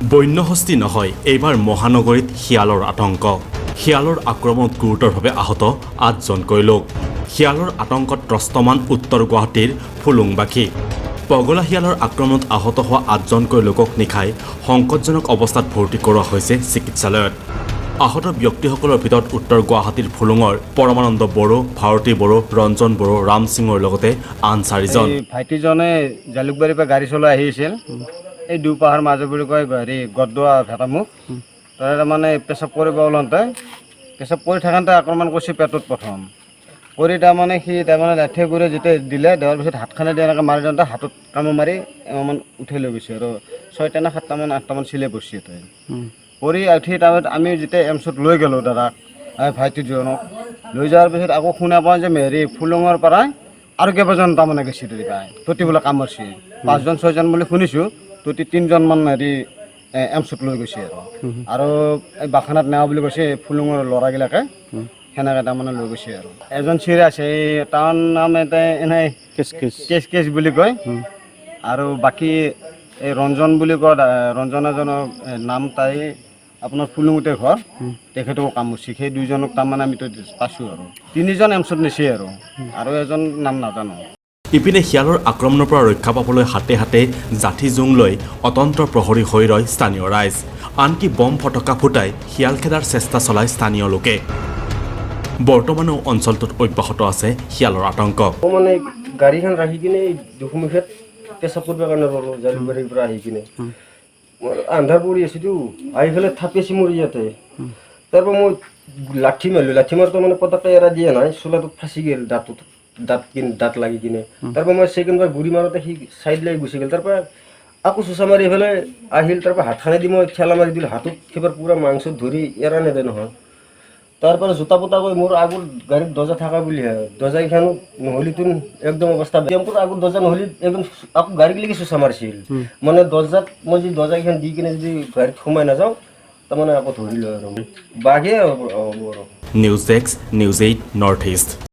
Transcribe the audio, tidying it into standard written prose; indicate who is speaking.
Speaker 1: বন্যহস্তি নহয়, এইবাৰ মহানগৰীত শিয়ালৰ আতংক। শিয়ালৰ আক্ৰমণত গুৰুতৰভাৱে আহত 8জনকৈ লোক। শিয়ালৰ আতংকত ত্ৰস্তমান উত্তৰ গুৱাহাটীৰ ফুলুংবাসী। পগলা শিয়ালৰ আক্ৰমণত আহত হোৱা 8জনকৈ লোকক নিশাই সংকটজনক অৱস্থাত ভৰ্তি কৰোৱা হৈছে চিকিৎসালয়ত। আহত ব্যক্তিসকলৰ ভিতৰত উত্তৰ গুৱাহাটীৰ ফুলুঙৰ পৰমানন্দ বড়ো, ভাৰতী বড়ো, ৰঞ্জন বড়ো, ৰাম সিঙৰ লগতে আন 4জন।
Speaker 2: ভাইটিজনে জালুকবাৰীৰ পৰা গাড়ী চলাই আহিছিল। এই দুপাহাৰ মাজে বুলি কয় হেৰি গদদোৱা ভেটামুখ তাৰে মানে পেচাব কৰিব ওলাওঁতে পেচাব কৰি থাকোঁতে আক্ৰমণ কৰিছে পেটত প্ৰথম কৰি তাৰমানে সি তাৰমানে লাঠি কৰি যেতিয়া দিলে দেৱাৰ পিছত হাতখনে দি এনেকৈ মাৰি দিওঁতে হাতত কামো মাৰি এমান উঠাই লৈ গৈছে আৰু 6টা নে 7টামান 8টামান চিলাই পৰছে তাই কৰি উঠি তাৰপিছত আমি যেতিয়া এমছত লৈ গ'লোঁ দাদাক ভাইটিজনক লৈ যোৱাৰ পিছত আকৌ শুনা পাওঁ যে হেৰি ফুলুঙৰ পৰাই আৰু কেইবাজন তাৰমানে গৈছে ততি পাই ততি বোলে কাম মাৰিছে 5জন 6জন বুলি শুনিছোঁ ততি 3জনমান হেৰি এমছত লৈ গৈছে আৰু এই বাখানাত নেওয়া বুলি কৈছে ফুলুঙৰ ল'ৰাবিলাকে সেনেকৈ তাৰমানে লৈ গৈছে আৰু এজন চিৰা আছে এই তাৰ নাম এটা এনেই কেচ বুলি কয় আৰু বাকী এই ৰঞ্জন বুলি কয় ৰঞ্জন এজনৰ নাম তাই আপোনাৰ ফুলুঙতে ঘৰ তেখেতকো কাম কৰিছে সেই 2জনক তাৰমানে আমি পাইছোঁ আৰু 3জন এমছত নিছে আৰু এজন নাম নাজানো।
Speaker 1: ইপিনে শিয়ালৰ আক্ৰমণৰ পৰা ৰক্ষা পাবলৈ হাতে হাতে জাঠি জোং লৈ অতন্ত্ৰ প্ৰহৰী হৈ ৰয় স্থানীয় ৰাইজ। আনকি বম ফটকা ফুটাই শিয়াল খেদাৰ চেষ্টা চলায় স্থানীয় লোকে। বৰ্তমানেও অঞ্চলটোত অব্যাহত আছে শিয়ালৰ আতংক।
Speaker 3: মানে গাড়ীখন ৰাখি কিনে দুখমুখত পেচাব কৰিব কাৰণে ৰ'লোঁ জালুকবাৰীৰ পৰা আহি কিনে আন্ধাৰ পৰি আছিলোঁ আহি পেলাই থাপেছি মোৰ ইয়াতে তাৰপৰা মই লাঠি মাৰিলোঁ লাঠি মাৰোঁতে মানে পটককে এৰা দিয়া নাই চোলাটোত ফাঁচি গ'ল দাঁত লাগি কিনে তাৰপৰা মই ছেকেণ্ডবাৰ গুৰি মাৰোঁতে সি চাইড লাগি গুচি গ'ল তাৰপৰা আকৌ চোচা মাৰি পেলাই আহিল তাৰপৰা হাতখানে দি মই ঠেলা মাৰি দিলোঁ হাতত সেইবাৰ পূৰা মাংস ধৰি এৰা নেদে নহয় তাৰপৰা জোতা পোতা কৰি মোৰ আগৰ গাড়ীত দৰ্জা থকা বুলিহে দৰ্জাকেইখন নহ'লিতো একদম অৱস্থা টেম্পুৰ আগৰ দৰ্জা নহ'লি একদম আকৌ গাড়ীলৈকে চোচা মাৰিছিল মানে দৰ্জাত মই যদি দৰ্জাকেইখন দি কিনে যদি গাড়ীত সোমাই নাযাওঁ তাৰমানে আকৌ ধৰিলোঁ আৰু বাঘে হ'ব আৰু।
Speaker 1: News desk, news 8 north east.